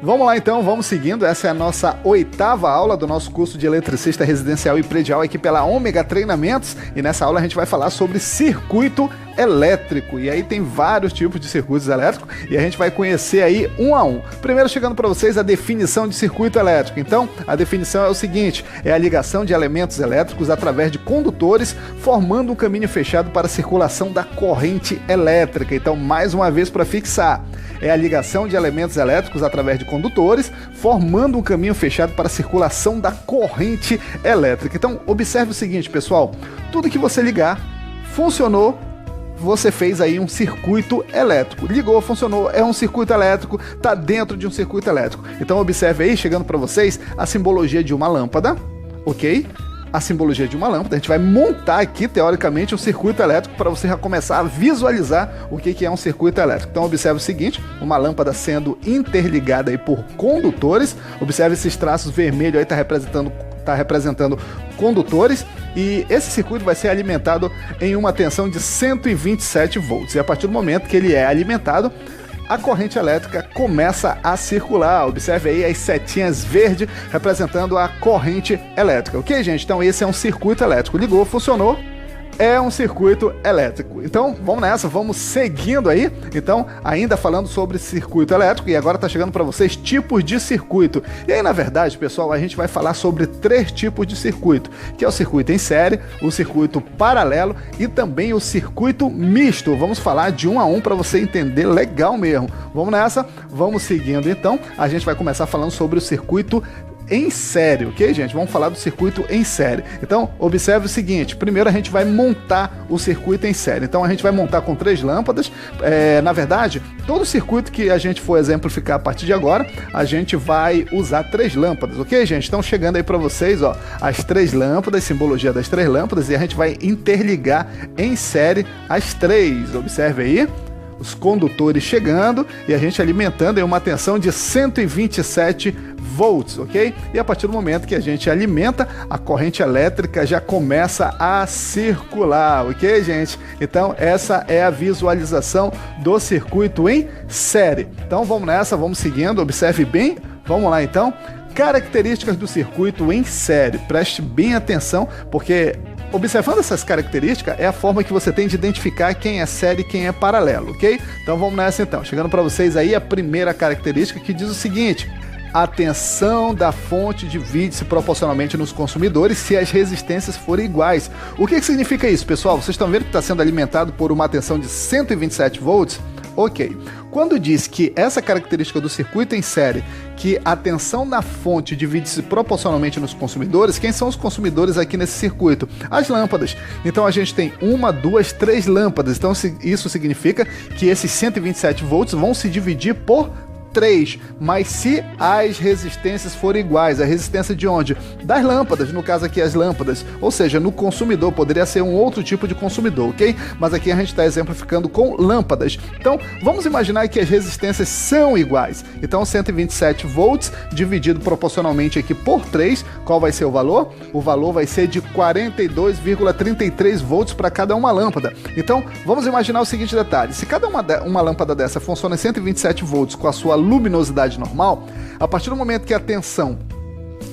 Vamos lá então, vamos seguindo. Essa é a nossa 8ª aula do nosso curso de eletricista residencial e predial aqui pela Ômega Treinamentos. E nessa aula a gente vai falar sobre circuito elétrico. E aí tem vários tipos de circuitos elétricos e a gente vai conhecer aí um a um. Primeiro chegando para vocês a definição de circuito elétrico. Então, a definição é o seguinte: é a ligação de elementos elétricos através de condutores, formando um caminho fechado para a circulação da corrente elétrica. Então, mais uma vez para fixar, é a ligação de elementos elétricos através de condutores, formando um caminho fechado para a circulação da corrente elétrica. Então, observe o seguinte, pessoal: tudo que você ligar, funcionou, você fez aí um circuito elétrico. Ligou, funcionou, é um circuito elétrico, está dentro de um circuito elétrico. Então, observe aí, chegando para vocês, a simbologia de uma lâmpada, ok? A simbologia de uma lâmpada. A gente vai montar aqui, teoricamente, um circuito elétrico para você já começar a visualizar o que é um circuito elétrico. Então, observe o seguinte: uma lâmpada sendo interligada aí por condutores. Observe esses traços vermelhos aí, está representando condutores, e esse circuito vai ser alimentado em uma tensão de 127 volts. E a partir do momento que ele é alimentado, a corrente elétrica começa a circular. Observe aí as setinhas verdes representando a corrente elétrica. Ok, gente? Então esse é um circuito elétrico. Ligou, funcionou, é um circuito elétrico. Então vamos nessa, vamos seguindo aí. Então, ainda falando sobre circuito elétrico, e agora está chegando para vocês tipos de circuito. E aí, na verdade, pessoal, a gente vai falar sobre 3 tipos de circuito, que é o circuito em série, o circuito paralelo e também o circuito misto. Vamos falar de um a um para você entender legal mesmo. Vamos nessa, vamos seguindo então. A gente vai começar falando sobre o circuito em série, ok, gente? Vamos falar do circuito em série. Então, observe o seguinte: primeiro a gente vai montar o circuito em série. Então, a gente vai montar com 3 lâmpadas. Na verdade, todo circuito que a gente for exemplificar a partir de agora, a gente vai usar 3 lâmpadas, ok, gente? Então, chegando aí para vocês, ó, as 3 lâmpadas, simbologia das 3 lâmpadas, e a gente vai interligar em série as 3. Observe aí os condutores chegando e a gente alimentando em uma tensão de 127 volts, ok? E a partir do momento que a gente alimenta, a corrente elétrica já começa a circular, ok, gente? Então essa é a visualização do circuito em série. Então vamos nessa, vamos seguindo, observe bem, vamos lá então. Características do circuito em série, preste bem atenção, porque observando essas características é a forma que você tem de identificar quem é série e quem é paralelo, ok? Então vamos nessa então, chegando para vocês aí a primeira característica, que diz o seguinte: a tensão da fonte divide-se proporcionalmente nos consumidores se as resistências forem iguais. O que significa isso, pessoal? Vocês estão vendo que está sendo alimentado por uma tensão de 127 volts? Ok. Quando diz que essa característica do circuito em série, que a tensão na fonte divide-se proporcionalmente nos consumidores, quem são os consumidores aqui nesse circuito? As lâmpadas. Então a gente tem 1, 2, 3 lâmpadas. Então isso significa que esses 127 volts vão se dividir por 3, mas se as resistências forem iguais, a resistência de onde? Das lâmpadas, no caso aqui as lâmpadas, ou seja, no consumidor, poderia ser um outro tipo de consumidor, ok? Mas aqui a gente está exemplificando com lâmpadas. Então, vamos imaginar que as resistências são iguais. Então, 127 volts dividido proporcionalmente aqui por 3, qual vai ser o valor? O valor vai ser de 42,33 volts para cada uma lâmpada. Então, vamos imaginar o seguinte detalhe: se cada uma lâmpada dessa funciona em 127 volts com a sua luminosidade normal, a partir do momento que a tensão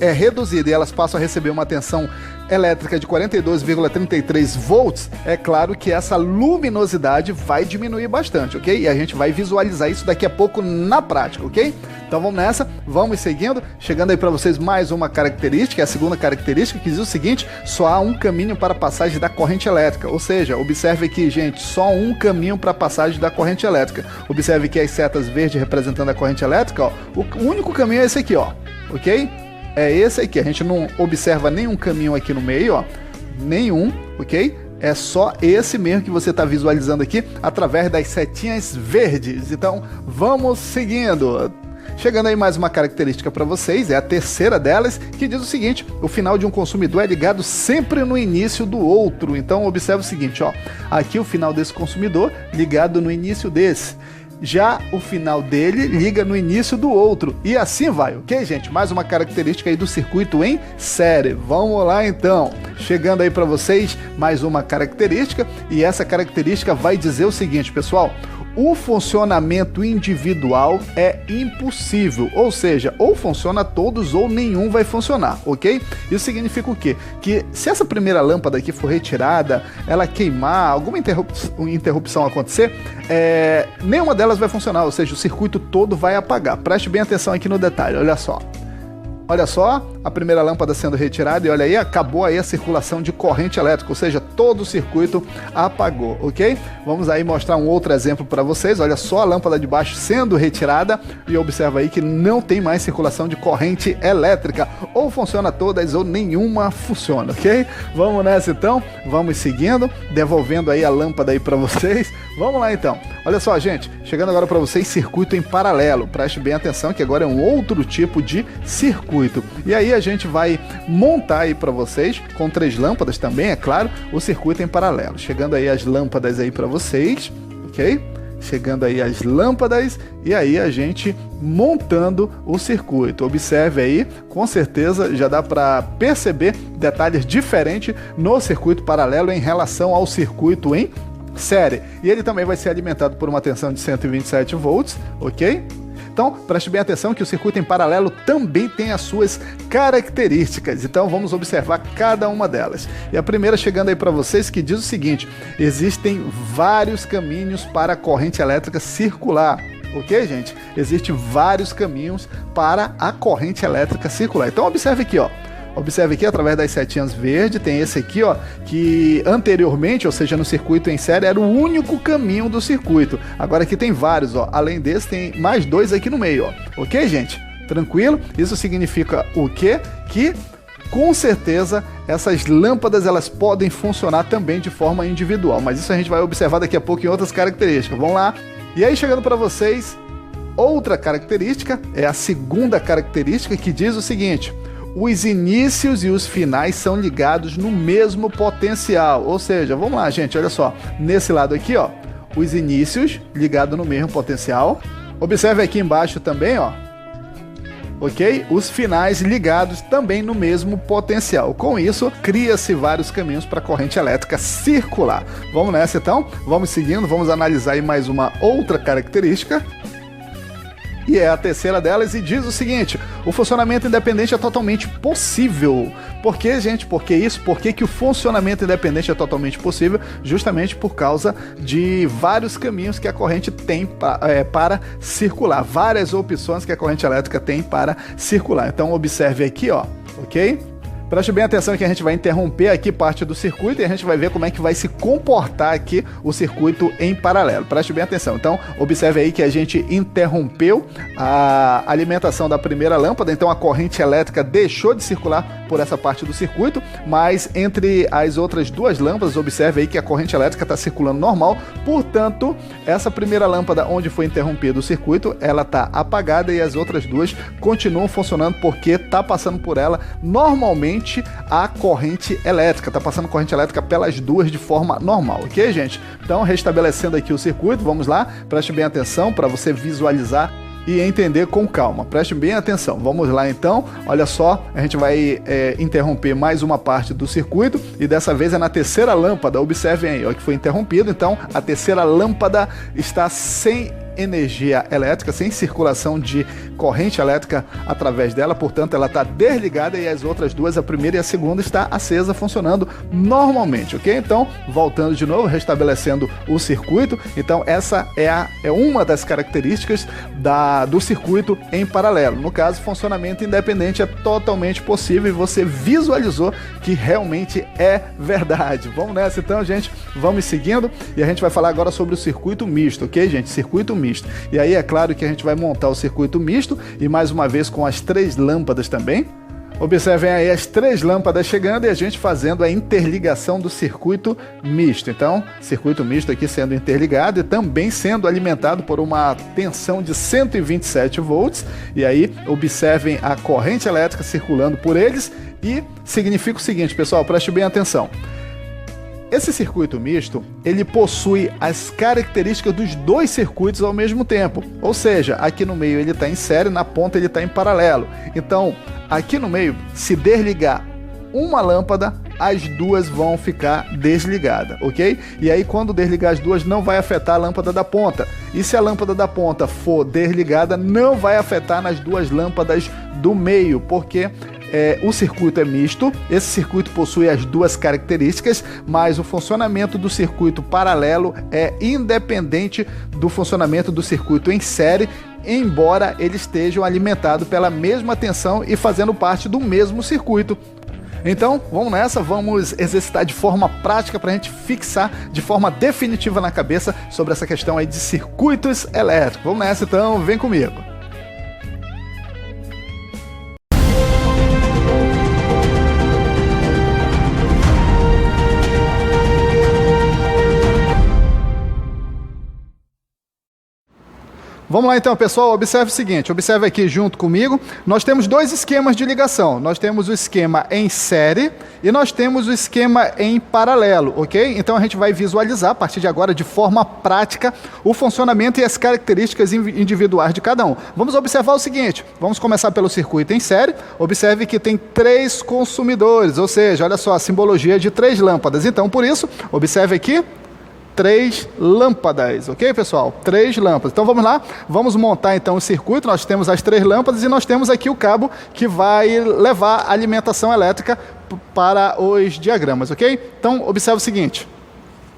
é reduzida e elas passam a receber uma tensão elétrica de 42,33 volts, é claro que essa luminosidade vai diminuir bastante, ok? E a gente vai visualizar isso daqui a pouco na prática, ok? Então vamos nessa, vamos seguindo, chegando aí para vocês mais uma característica, a segunda característica, que diz o seguinte: só há um caminho para a passagem da corrente elétrica, ou seja, observe aqui, gente, só um caminho para a passagem da corrente elétrica. Observe que as setas verdes representando a corrente elétrica, ó, o único caminho é esse aqui, ó, ok? É esse aqui, a gente não observa nenhum caminho aqui no meio, ó, nenhum, ok? É só esse mesmo que você está visualizando aqui através das setinhas verdes. Então, vamos seguindo. Chegando aí mais uma característica para vocês, é a terceira delas, que diz o seguinte: o final de um consumidor é ligado sempre no início do outro. Então, observe o seguinte, ó, aqui o final desse consumidor ligado no início desse. Já o final dele liga no início do outro, e assim vai, ok, gente? Mais uma característica aí do circuito em série. Vamos lá então, chegando aí para vocês mais uma característica, e essa característica vai dizer o seguinte, pessoal: o funcionamento individual é impossível, ou seja, ou funciona todos ou nenhum vai funcionar, ok? Isso significa o quê? Que se essa primeira lâmpada aqui for retirada, ela queimar, alguma interrupção acontecer, nenhuma delas vai funcionar, ou seja, o circuito todo vai apagar. Preste bem atenção aqui no detalhe, olha só. Olha só, a primeira lâmpada sendo retirada e olha aí, acabou aí a circulação de corrente elétrica, ou seja, todo o circuito apagou, ok? Vamos aí mostrar um outro exemplo para vocês, olha só a lâmpada de baixo sendo retirada e observa aí que não tem mais circulação de corrente elétrica, ou funciona todas ou nenhuma funciona, ok? Vamos nessa então, vamos seguindo, devolvendo aí a lâmpada aí para vocês, vamos lá então. Olha só, gente, chegando agora para vocês, circuito em paralelo, preste bem atenção que agora é um outro tipo de circuito. E aí a gente vai montar aí para vocês, com 3 lâmpadas também, é claro, o circuito em paralelo. Chegando aí as lâmpadas aí para vocês, ok? Chegando aí as lâmpadas e aí a gente montando o circuito. Observe aí, com certeza já dá para perceber detalhes diferentes no circuito paralelo em relação ao circuito em série. E ele também vai ser alimentado por uma tensão de 127 volts, ok? Então, preste bem atenção que o circuito em paralelo também tem as suas características. Então, vamos observar cada uma delas. E a primeira chegando aí para vocês que diz o seguinte: existem vários caminhos para a corrente elétrica circular. Ok, gente? Existem vários caminhos para a corrente elétrica circular. Então, observe aqui, ó. Observe aqui, através das setinhas verdes, tem esse aqui, ó, que anteriormente, ou seja, no circuito em série, era o único caminho do circuito. Agora aqui tem vários, ó. Além desse, tem mais 2 aqui no meio, ó. Ok, gente? Tranquilo? Isso significa o quê? Que, com certeza, essas lâmpadas, elas podem funcionar também de forma individual. Mas isso a gente vai observar daqui a pouco em outras características. Vamos lá? E aí, chegando para vocês, outra característica, é a segunda característica, que diz o seguinte: os inícios e os finais são ligados no mesmo potencial. Ou seja, vamos lá, gente, olha só. Nesse lado aqui, ó, os inícios ligados no mesmo potencial. Observe aqui embaixo também, ó. Ok? Os finais ligados também no mesmo potencial. Com isso, cria-se vários caminhos para a corrente elétrica circular. Vamos nessa então? Vamos seguindo, vamos analisar aí mais uma outra característica. E é a terceira delas e diz o seguinte: o funcionamento independente é totalmente possível. Por que, gente? Por que isso? Por que o funcionamento independente é totalmente possível? Justamente por causa de vários caminhos que a corrente tem para circular. Várias opções que a corrente elétrica tem para circular. Então observe aqui, ó, ok? Preste bem atenção que a gente vai interromper aqui parte do circuito e a gente vai ver como é que vai se comportar aqui o circuito em paralelo. Preste bem atenção. Então, observe aí que a gente interrompeu a alimentação da primeira lâmpada, então a corrente elétrica deixou de circular por essa parte do circuito, mas entre as outras 2 lâmpadas, observe aí que a corrente elétrica está circulando normal, portanto, essa primeira lâmpada onde foi interrompido o circuito, ela está apagada e as outras 2 continuam funcionando porque está passando por ela normalmente a corrente elétrica, tá passando corrente elétrica pelas 2 de forma normal, ok, gente? Então, restabelecendo aqui o circuito, vamos lá, preste bem atenção para você visualizar e entender com calma. Preste bem atenção. Vamos lá então. Olha só, a gente vai interromper mais uma parte do circuito e dessa vez é na terceira lâmpada. Observem aí, ó, que foi interrompido. Então, a terceira lâmpada está sem energia elétrica, sem circulação de corrente elétrica através dela, portanto ela está desligada e as outras 2, a primeira e a segunda, está acesa, funcionando normalmente, ok? Então, voltando de novo, restabelecendo o circuito, então essa é uma das características do circuito em paralelo. No caso, funcionamento independente é totalmente possível e você visualizou que realmente é verdade. Vamos nessa então, gente, vamos seguindo e a gente vai falar agora sobre o circuito misto, ok, gente? Circuito misto. E aí é claro que a gente vai montar o circuito misto e mais uma vez com as 3 lâmpadas também. Observem aí as 3 lâmpadas chegando e a gente fazendo a interligação do circuito misto. Então, circuito misto aqui sendo interligado e também sendo alimentado por uma tensão de 127 volts. E aí, observem a corrente elétrica circulando por eles e significa o seguinte, pessoal, preste bem atenção. Esse circuito misto, ele possui as características dos 2 circuitos ao mesmo tempo. Ou seja, aqui no meio ele está em série, na ponta ele está em paralelo. Então, aqui no meio, se desligar uma lâmpada, as duas vão ficar desligadas, ok? E aí quando desligar as duas não vai afetar a lâmpada da ponta. E se a lâmpada da ponta for desligada, não vai afetar nas duas lâmpadas do meio, porque o circuito é misto, esse circuito possui as duas características, mas o funcionamento do circuito paralelo é independente do funcionamento do circuito em série, embora eles estejam alimentados pela mesma tensão e fazendo parte do mesmo circuito. Então, vamos nessa, vamos exercitar de forma prática para a gente fixar de forma definitiva na cabeça sobre essa questão aí de circuitos elétricos. Vamos nessa então, vem comigo. Vamos lá então, pessoal, observe o seguinte, observe aqui junto comigo, nós temos dois esquemas de ligação, nós temos o esquema em série e nós temos o esquema em paralelo, ok? Então a gente vai visualizar a partir de agora de forma prática o funcionamento e as características individuais de cada um. Vamos observar o seguinte, vamos começar pelo circuito em série, observe que tem 3 consumidores, ou seja, olha só, a simbologia de 3 lâmpadas, então por isso, observe aqui, 3 lâmpadas, ok, pessoal? 3 lâmpadas. Então vamos lá, vamos montar então o circuito. Nós temos as 3 lâmpadas e nós temos aqui o cabo que vai levar a alimentação elétrica para os diagramas, ok? Então observe o seguinte,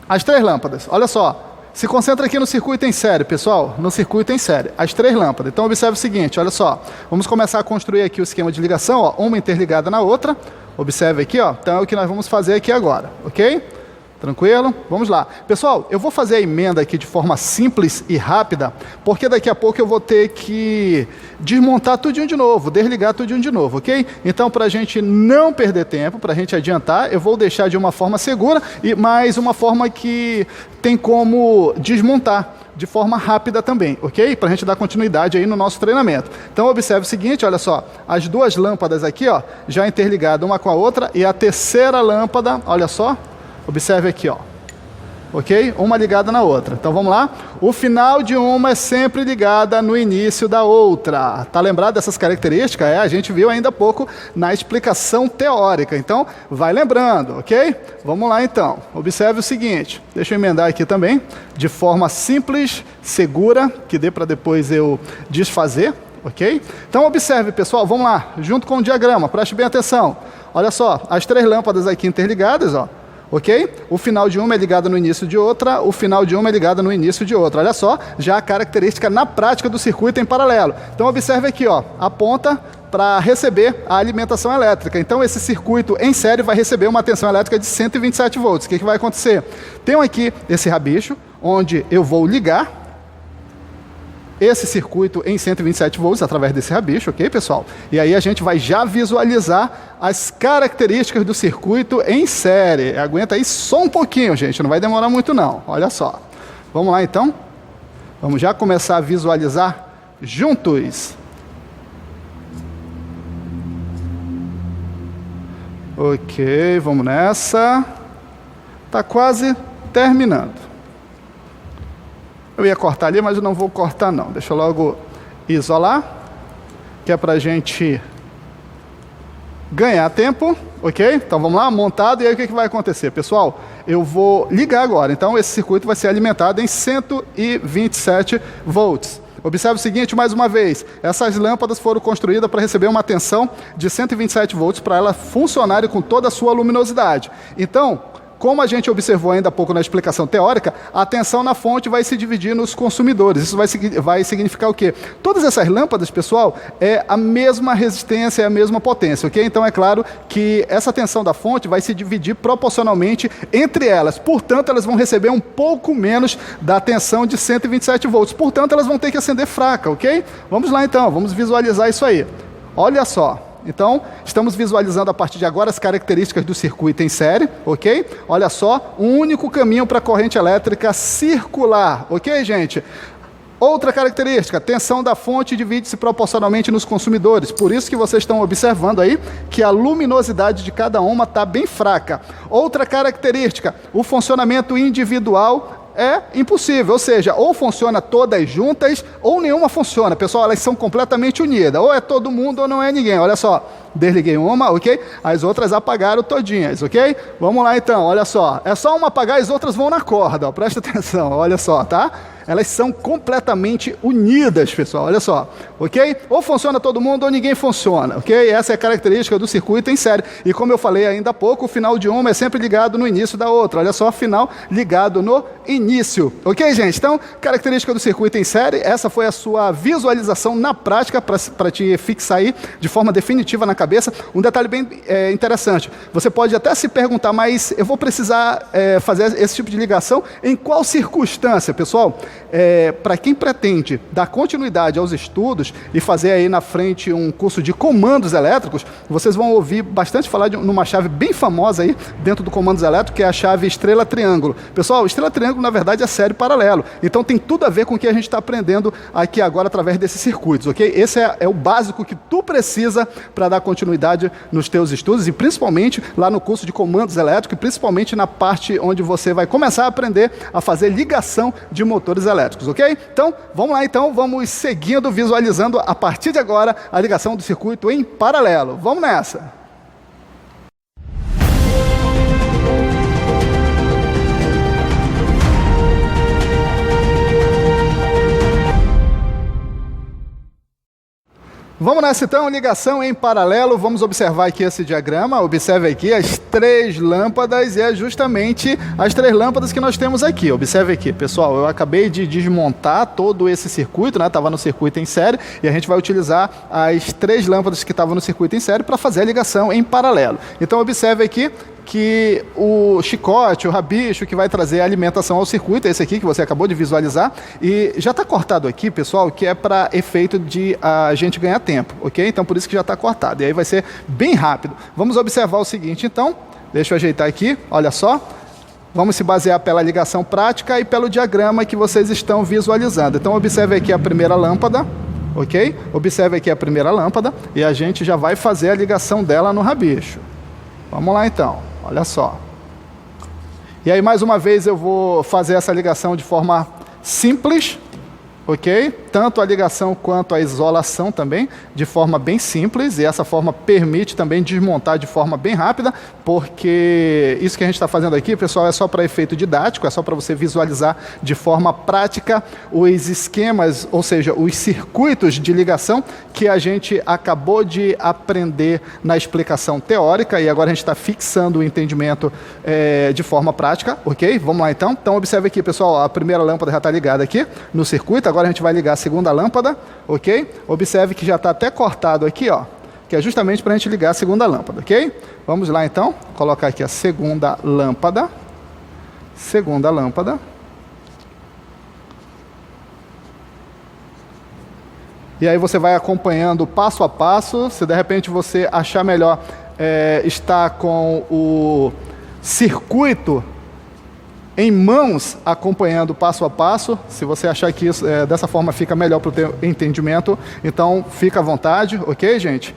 as 3 lâmpadas, olha só, se concentra aqui no circuito em série, pessoal, no circuito em série, as 3 lâmpadas. Então observe o seguinte, olha só, vamos começar a construir aqui o esquema de ligação, ó, uma interligada na outra, observe aqui, ó, então é o que nós vamos fazer aqui agora, ok? Tranquilo? Vamos lá. Pessoal, eu vou fazer a emenda aqui de forma simples e rápida, porque daqui a pouco eu vou ter que desmontar tudinho de novo, desligar tudinho de novo, ok? Então, para a gente não perder tempo, para a gente adiantar, eu vou deixar de uma forma segura, mas uma forma que tem como desmontar de forma rápida também, ok? Para a gente dar continuidade aí no nosso treinamento. Então, observe o seguinte, olha só, as 2 lâmpadas aqui, ó, já interligadas uma com a outra, e a terceira lâmpada, olha só, observe aqui, ó, ok? Uma ligada na outra. Então vamos lá. O final de uma é sempre ligada no início da outra. Tá lembrado dessas características? A gente viu ainda há pouco na explicação teórica. Então vai lembrando, ok? Vamos lá então. Observe o seguinte. Deixa eu emendar aqui também, de forma simples, segura, que dê para depois eu desfazer, ok? Então observe, pessoal, vamos lá, junto com o diagrama, preste bem atenção. Olha só, as 3 lâmpadas aqui interligadas, ó. Ok? O final de uma é ligado no início de outra, o final de uma é ligado no início de outra. Olha só, já a característica na prática do circuito em paralelo. Então observe aqui, ó, a ponta para receber a alimentação elétrica. Então esse circuito em série vai receber uma tensão elétrica de 127 volts. O que vai acontecer? Tenho aqui esse rabicho, onde eu vou ligar esse circuito em 127 volts através desse rabicho, ok, pessoal? E aí a gente vai já visualizar as características do circuito em série. Aguenta aí só um pouquinho, gente, não vai demorar muito não. Olha só. Vamos lá então? Vamos já começar a visualizar juntos. Ok, vamos nessa. Tá quase terminando. Eu ia cortar ali, mas eu não vou cortar não. Deixa eu logo isolar, que é para a gente ganhar tempo, ok? Então vamos lá, montado, e aí o que vai acontecer? Pessoal, eu vou ligar agora. Então esse circuito vai ser alimentado em 127 volts. Observe o seguinte, mais uma vez, essas lâmpadas foram construídas para receber uma tensão de 127 volts para elas funcionarem com toda a sua luminosidade. Então, como a gente observou ainda há pouco na explicação teórica, a tensão na fonte vai se dividir nos consumidores. Isso vai significar o quê? Todas essas lâmpadas, pessoal, é a mesma resistência, é a mesma potência, ok? Então é claro que essa tensão da fonte vai se dividir proporcionalmente entre elas. Portanto, elas vão receber um pouco menos da tensão de 127 volts. Portanto, elas vão ter que acender fraca, ok? Vamos lá então, vamos visualizar isso aí. Olha só. Então, estamos visualizando a partir de agora as características do circuito em série, ok? Olha só, um único caminho para a corrente elétrica circular, ok, gente? Outra característica, tensão da fonte divide-se proporcionalmente nos consumidores. Por isso que vocês estão observando aí que a luminosidade de cada uma está bem fraca. Outra característica, o funcionamento individual É impossível, ou seja, ou funciona todas juntas, ou nenhuma funciona. Pessoal, elas são completamente unidas, ou é todo mundo ou não é ninguém. Olha só, desliguei uma, ok? As outras apagaram todinhas, ok? Vamos lá então, olha só. É só uma apagar, as outras vão na corda, ó. Presta atenção, olha só, tá? Elas são completamente unidas, pessoal, olha só, ok? Ou funciona todo mundo ou ninguém funciona, ok? Essa é a característica do circuito em série. E como eu falei ainda há pouco, o final de uma é sempre ligado no início da outra. Olha só, final ligado no início, ok, gente? Então, característica do circuito em série, essa foi a sua visualização na prática para te fixar aí de forma definitiva na cabeça. Um detalhe bem interessante, você pode até se perguntar, mas eu vou precisar fazer esse tipo de ligação em qual circunstância, pessoal? Para quem pretende dar continuidade aos estudos e fazer aí na frente um curso de comandos elétricos, vocês vão ouvir bastante falar de uma chave bem famosa aí dentro do comandos elétricos, que é a chave estrela-triângulo. Pessoal, estrela-triângulo na verdade é série paralelo, então tem tudo a ver com o que a gente está aprendendo aqui agora através desses circuitos, ok? Esse é o básico que tu precisa para dar continuidade nos teus estudos e principalmente lá no curso de comandos elétricos, e principalmente na parte onde você vai começar a aprender a fazer ligação de motores elétricos, ok? Então, vamos lá então, vamos seguindo, visualizando a partir de agora a ligação do circuito em paralelo. Vamos nessa! Vamos nessa então, ligação em paralelo, vamos observar aqui esse diagrama, observe aqui as 3 lâmpadas e é justamente as 3 lâmpadas que nós temos aqui. Observe aqui, pessoal, eu acabei de desmontar todo esse circuito, né? Estava no circuito em série e a gente vai utilizar as 3 lâmpadas que estavam no circuito em série para fazer a ligação em paralelo. Então observe aqui que o chicote, o rabicho que vai trazer a alimentação ao circuito, é esse aqui que você acabou de visualizar, e já está cortado aqui, pessoal, que é para efeito de a gente ganhar tempo, ok? Então por isso que já está cortado, e aí vai ser bem rápido. Vamos observar o seguinte então, deixa eu ajeitar aqui, olha só, vamos se basear pela ligação prática e pelo diagrama que vocês estão visualizando. Então observe aqui a primeira lâmpada, ok? Observe aqui a primeira lâmpada, e a gente já vai fazer a ligação dela no rabicho. Vamos lá então. Olha só. E aí, mais uma vez, eu vou fazer essa ligação de forma simples, ok? Tanto a ligação quanto a isolação também, de forma bem simples, e essa forma permite também desmontar de forma bem rápida, porque isso que a gente está fazendo aqui, pessoal, é só para efeito didático, é só para você visualizar de forma prática os esquemas, ou seja, os circuitos de ligação que a gente acabou de aprender na explicação teórica, e agora a gente está fixando o entendimento de forma prática, ok? Vamos lá então. Então observe aqui, pessoal, a primeira lâmpada já está ligada aqui no circuito, agora a gente vai ligar a segunda lâmpada, ok? Observe que já está até cortado aqui, ó, que é justamente para a gente ligar a segunda lâmpada, ok? Vamos lá então, colocar aqui a segunda lâmpada. Segunda lâmpada. E aí você vai acompanhando passo a passo. Se de repente você achar melhor estar com o circuito em mãos, acompanhando passo a passo, se você achar que isso dessa forma fica melhor para o teu entendimento, então fica à vontade, ok, gente?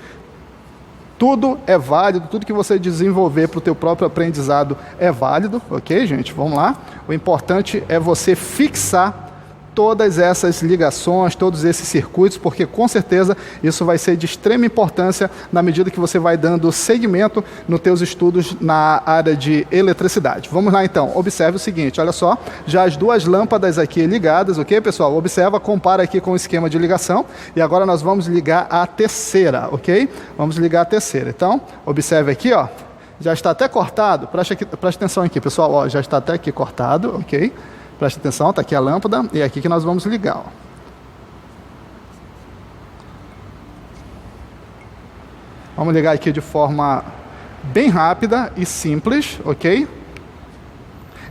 Tudo é válido, tudo que você desenvolver para o teu próprio aprendizado é válido, ok, gente? Vamos lá. O importante é você fixar todas essas ligações, todos esses circuitos, porque com certeza isso vai ser de extrema importância na medida que você vai dando segmento nos teus estudos na área de eletricidade. Vamos lá então, observe o seguinte, olha só, já as 2 lâmpadas aqui ligadas, ok, pessoal? Observa, compara aqui com o esquema de ligação, e agora nós vamos ligar a terceira, ok? Vamos ligar a terceira. Então, observe aqui, ó, já está até cortado, preste atenção aqui, pessoal, ó, já está até aqui cortado, ok? Preste atenção, está aqui a lâmpada e é aqui que nós vamos ligar. Ó. Vamos ligar aqui de forma bem rápida e simples, ok?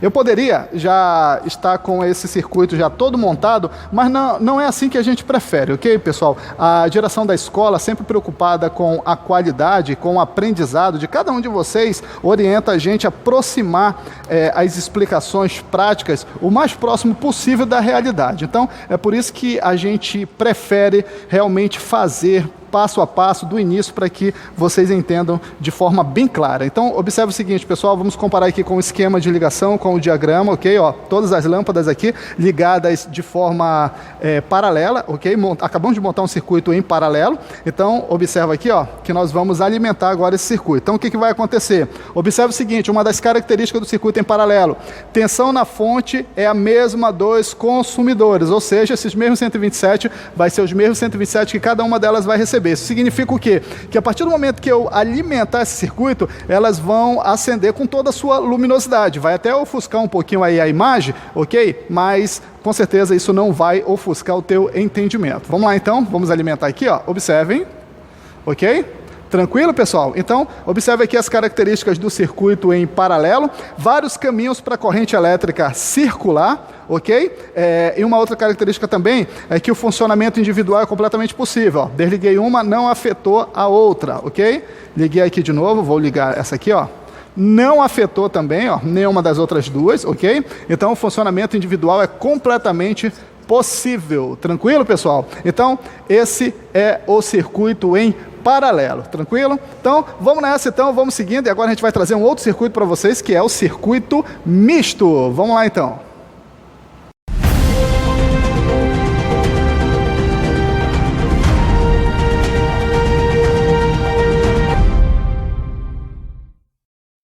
Eu poderia já estar com esse circuito já todo montado, mas não é assim que a gente prefere, ok, pessoal? A direção da escola, sempre preocupada com a qualidade, com o aprendizado de cada um de vocês, orienta a gente a aproximar as explicações práticas o mais próximo possível da realidade. Então, é por isso que a gente prefere realmente fazer passo a passo, do início, para que vocês entendam de forma bem clara. Então, observe o seguinte, pessoal, vamos comparar aqui com o esquema de ligação, com o diagrama, ok? Ó, todas as lâmpadas aqui ligadas de forma paralela, ok? Acabamos de montar um circuito em paralelo, então, observa aqui, ó, que nós vamos alimentar agora esse circuito. Então, o que vai acontecer? Observe o seguinte, uma das características do circuito em paralelo, tensão na fonte é a mesma dos consumidores, ou seja, esses mesmos 127 vai ser os mesmos 127 que cada uma delas vai receber. Isso significa o quê? Que a partir do momento que eu alimentar esse circuito, elas vão acender com toda a sua luminosidade. Vai até ofuscar um pouquinho aí a imagem, ok? Mas com certeza isso não vai ofuscar o teu entendimento. Vamos lá então, vamos alimentar aqui, ó. Observem, ok? Tranquilo, pessoal? Então, observe aqui as características do circuito em paralelo, vários caminhos para a corrente elétrica circular, ok? E uma outra característica também é que o funcionamento individual é completamente possível. Ó. Desliguei uma, não afetou a outra, ok? Liguei aqui de novo, vou ligar essa aqui, ó. Não afetou também, ó, nenhuma das outras duas, ok? Então, o funcionamento individual é completamente possível. Tranquilo, pessoal? Então, esse é o circuito em paralelo, tranquilo? Então, vamos nessa, então, vamos seguindo, e agora a gente vai trazer um outro circuito para vocês, que é o circuito misto. Vamos lá, então.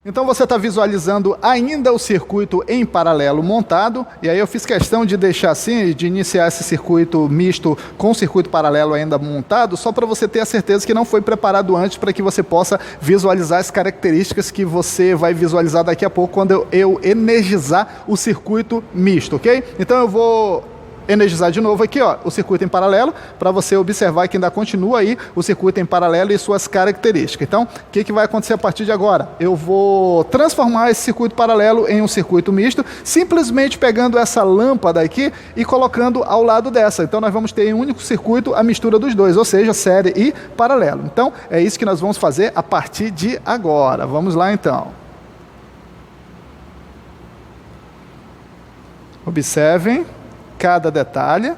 Então você está visualizando ainda o circuito em paralelo montado, e aí eu fiz questão de deixar assim, de iniciar esse circuito misto com o circuito paralelo ainda montado, só para você ter a certeza que não foi preparado antes, para que você possa visualizar as características que você vai visualizar daqui a pouco quando eu energizar o circuito misto, ok? Então eu vou energizar de novo aqui, ó, o circuito em paralelo, para você observar que ainda continua aí o circuito em paralelo e suas características. Então, o que vai acontecer a partir de agora? Eu vou transformar esse circuito paralelo em um circuito misto, simplesmente pegando essa lâmpada aqui e colocando ao lado dessa. Então, nós vamos ter em um único circuito a mistura dos dois, ou seja, série e paralelo. Então, é isso que nós vamos fazer a partir de agora. Vamos lá, então. Observem cada detalhe,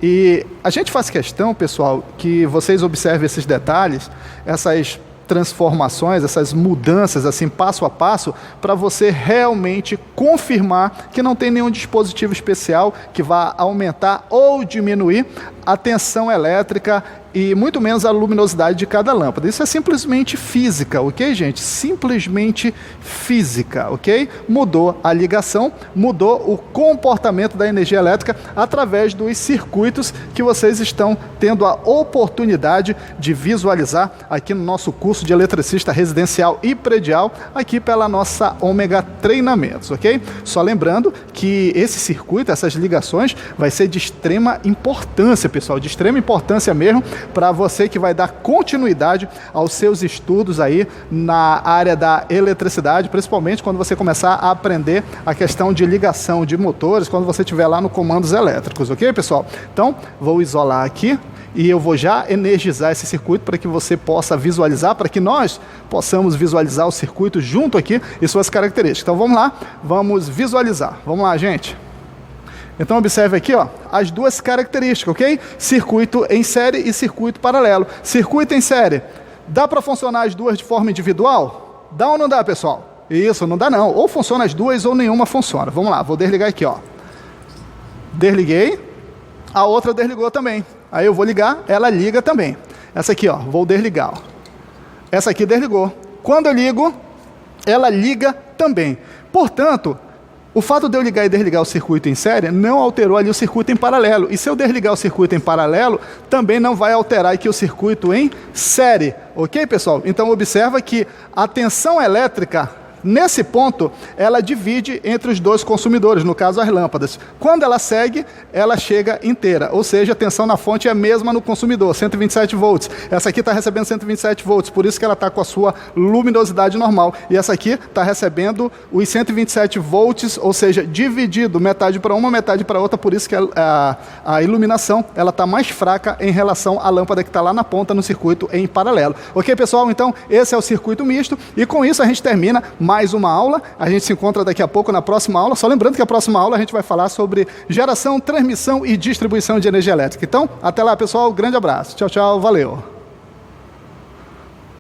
e a gente faz questão, pessoal, que vocês observem esses detalhes, essas transformações, essas mudanças assim passo a passo, para você realmente confirmar que não tem nenhum dispositivo especial que vá aumentar ou diminuir a tensão elétrica e muito menos a luminosidade de cada lâmpada. Isso é simplesmente física, ok, gente? Simplesmente física, ok? Mudou a ligação, mudou o comportamento da energia elétrica através dos circuitos que vocês estão tendo a oportunidade de visualizar aqui no nosso curso de eletricista residencial e predial, aqui pela nossa Ômega Treinamentos, ok? Só lembrando que esse circuito, essas ligações, vai ser de extrema importância, pessoal, de extrema importância mesmo, para você que vai dar continuidade aos seus estudos aí na área da eletricidade, principalmente quando você começar a aprender a questão de ligação de motores, quando você estiver lá no comandos elétricos, ok, pessoal? Então, vou isolar aqui e eu vou já energizar esse circuito para que você possa visualizar, para que nós possamos visualizar o circuito junto aqui e suas características. Então, vamos lá, vamos visualizar. Vamos lá, gente. Então, observe aqui, ó, as duas características, ok? Circuito em série e circuito paralelo. Circuito em série, dá para funcionar as duas de forma individual? Dá ou não dá, pessoal? Isso, não dá não. Ou funciona as duas ou nenhuma funciona. Vamos lá, vou desligar aqui, ó. Desliguei, a outra desligou também. Aí eu vou ligar, ela liga também. Essa aqui, ó, vou desligar, ó. Essa aqui desligou. Quando eu ligo, ela liga também. Portanto, o fato de eu ligar e desligar o circuito em série não alterou ali o circuito em paralelo. E se eu desligar o circuito em paralelo, também não vai alterar aqui o circuito em série. Ok, pessoal? Então, observa que a tensão elétrica, nesse ponto, ela divide entre os dois consumidores, no caso as lâmpadas. Quando ela segue, ela chega inteira, ou seja, a tensão na fonte é a mesma no consumidor, 127 volts. Essa aqui está recebendo 127 volts, por isso que ela está com a sua luminosidade normal. E essa aqui está recebendo os 127 volts, ou seja, dividido, metade para uma, metade para outra, por isso que a iluminação está mais fraca em relação à lâmpada que está lá na ponta no circuito em paralelo. Ok, pessoal? Então, esse é o circuito misto, e com isso a gente termina mais uma aula. A gente se encontra daqui a pouco na próxima aula. Só lembrando que a próxima aula a gente vai falar sobre geração, transmissão e distribuição de energia elétrica. Então, até lá, pessoal. Grande abraço. Tchau, tchau. Valeu.